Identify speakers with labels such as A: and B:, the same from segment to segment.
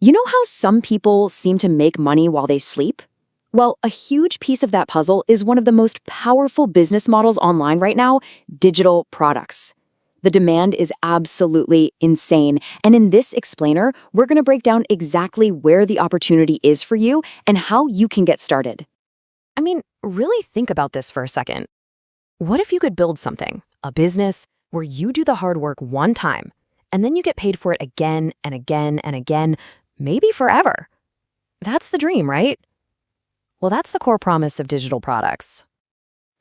A: You know how some people seem to make money while they sleep? Well, a huge piece of that puzzle is one of the most powerful business models online right now, digital products. The demand is absolutely insane, and in this explainer, we're going to break down exactly where the opportunity is for you and how you can get started.
B: I mean, really think about this for a second. What if you could build something, a business, where you do the hard work one time, and then you get paid for it again and again and again, maybe forever? That's the dream, right? Well, that's the core promise of digital products.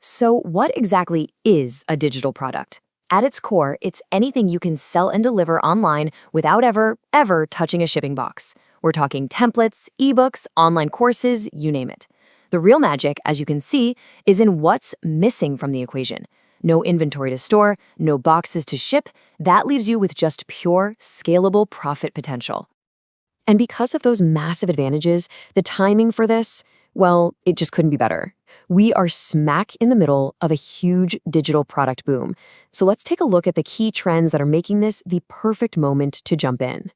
A: So, what exactly is a digital product? At its core, it's anything you can sell and deliver online without ever touching a shipping box. We're talking templates, ebooks, online courses, you name it. The real magic, as you can see, is in what's missing from the equation. No inventory to store, no boxes to ship. That leaves you with just pure, scalable profit potential. And because of those massive advantages, the timing for this, well, it just couldn't be better. We are smack in the middle of a huge digital product boom. So let's take a look at the key trends that are making this the perfect moment to jump in.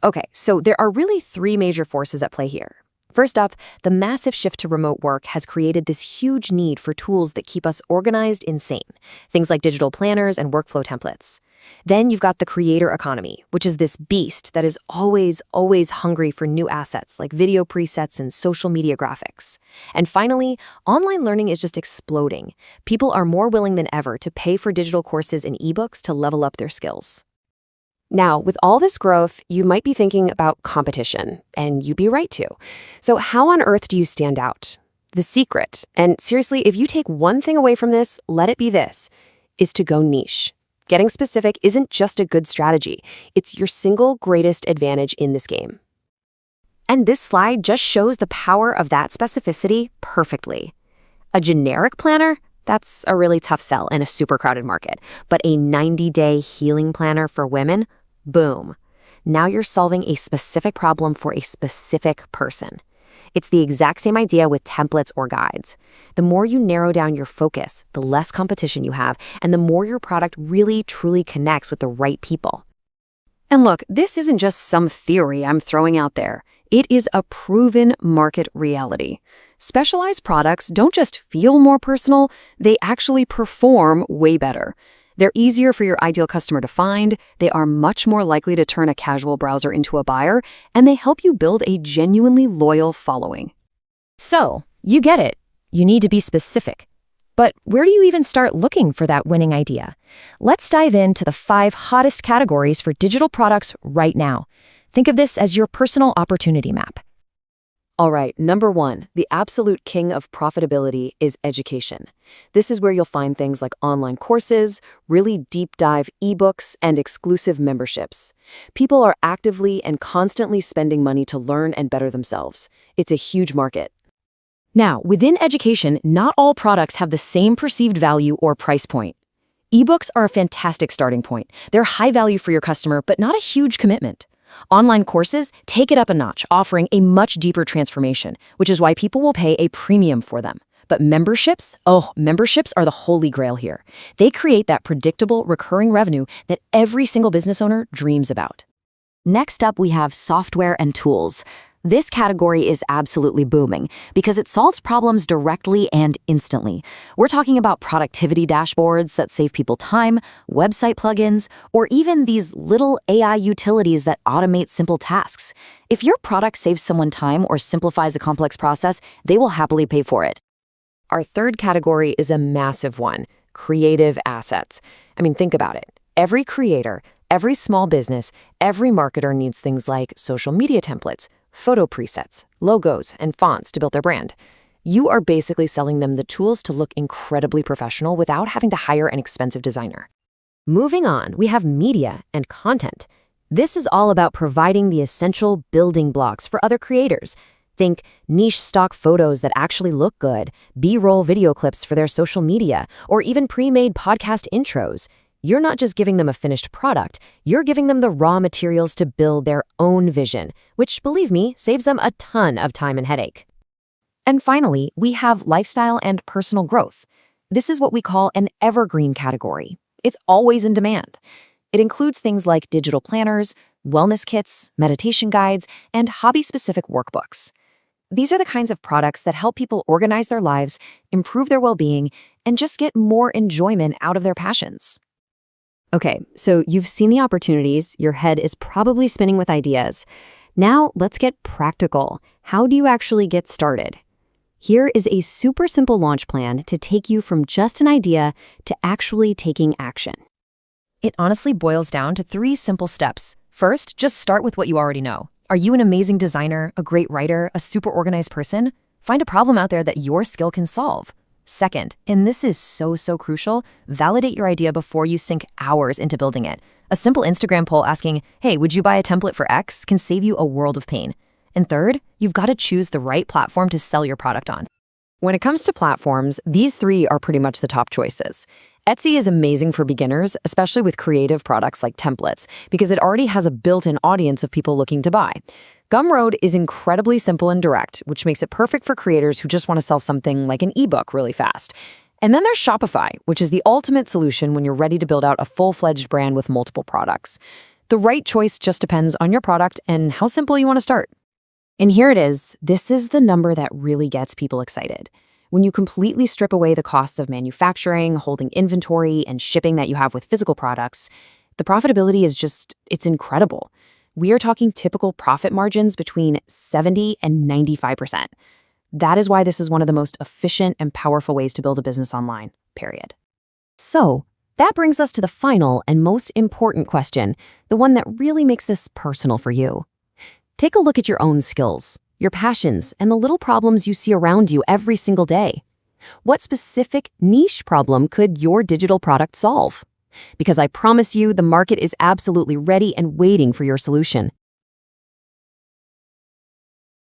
A: Okay, so there are really three major forces at play here. First up, the massive shift to remote work has created this huge need for tools that keep us organized and sane, things like digital planners and workflow templates. Then you've got the creator economy, which is this beast that is always hungry for new assets like video presets and social media graphics. And finally, online learning is just exploding. People are more willing than ever to pay for digital courses and ebooks to level up their skills. Now, with all this growth, you might be thinking about competition, and you'd be right to. So how on earth do you stand out? The secret, and seriously, if you take one thing away from this, let it be this, is to go niche. Getting specific isn't just a good strategy. It's your single greatest advantage in this game. And this slide just shows the power of that specificity perfectly. A generic planner? That's a really tough sell in a super crowded market. But a 90-day healing planner for women? Boom. Now you're solving a specific problem for a specific person. It's the exact same idea with templates or guides. The more you narrow down your focus, the less competition you have, and the more your product really, truly connects with the right people. And look, this isn't just some theory I'm throwing out there. It is a proven market reality. Specialized products don't just feel more personal, they actually perform way better. They're easier for your ideal customer to find, they are much more likely to turn a casual browser into a buyer, and they help you build a genuinely loyal following.
B: So, you get it. You need to be specific. But where do you even start looking for that winning idea? Let's dive into the 5 hottest categories for digital products right now. Think of this as your personal opportunity map.
A: All right, number 1, the absolute king of profitability is education. This is where you'll find things like online courses, really deep dive ebooks, and exclusive memberships. People are actively and constantly spending money to learn and better themselves. It's a huge market.
B: Now, within education, not all products have the same perceived value or price point. Ebooks are a fantastic starting point. They're high value for your customer, but not a huge commitment. Online courses take it up a notch, offering a much deeper transformation, which is why people will pay a premium for them. But memberships? Oh, memberships are the holy grail here. They create that predictable, recurring revenue that every single business owner dreams about.
A: Next up, we have software and tools. This category is absolutely booming because it solves problems directly and instantly. We're talking about productivity dashboards that save people time, website plugins, or even these little AI utilities that automate simple tasks. If your product saves someone time or simplifies a complex process, they will happily pay for it. Our third category is a massive one, creative assets. I mean, think about it. Every creator, every small business, every marketer needs things like social media templates, photo presets, logos, and fonts to build their brand. You are basically selling them the tools to look incredibly professional without having to hire an expensive designer. Moving on, we have media and content. This is all about providing the essential building blocks for other creators. Think niche stock photos that actually look good, B-roll video clips for their social media, or even pre-made podcast intros. You're not just giving them a finished product, you're giving them the raw materials to build their own vision, which, believe me, saves them a ton of time and headache. And finally, we have lifestyle and personal growth. This is what we call an evergreen category. It's always in demand. It includes things like digital planners, wellness kits, meditation guides, and hobby-specific workbooks. These are the kinds of products that help people organize their lives, improve their well-being, and just get more enjoyment out of their passions.
B: Okay, so you've seen the opportunities, your head is probably spinning with ideas. Now let's get practical. How do you actually get started? Here is a super simple launch plan to take you from just an idea to actually taking action.
A: It honestly boils down to 3 simple steps. First, just start with what you already know. Are you an amazing designer, a great writer, a super organized person? Find a problem out there that your skill can solve. Second, and this is so crucial, validate your idea before you sink hours into building it. A simple Instagram poll asking, hey, would you buy a template for X, can save you a world of pain. And third, you've got to choose the right platform to sell your product on.
B: When it comes to platforms, these 3 are pretty much the top choices. Etsy is amazing for beginners, especially with creative products like templates, because it already has a built-in audience of people looking to buy. Gumroad is incredibly simple and direct, which makes it perfect for creators who just want to sell something like an ebook really fast. And then there's Shopify, which is the ultimate solution when you're ready to build out a full-fledged brand with multiple products. The right choice just depends on your product and how simple you want to start. And here it is. This is the number that really gets people excited. When you completely strip away the costs of manufacturing, holding inventory, and shipping that you have with physical products, the profitability is it's incredible. We are talking typical profit margins between 70 and 95%. That is why this is one of the most efficient and powerful ways to build a business online, period. So, that brings us to the final and most important question, the one that really makes this personal for you. Take a look at your own skills, your passions, and the little problems you see around you every single day. What specific niche problem could your digital product solve? Because I promise you, the market is absolutely ready and waiting for your solution.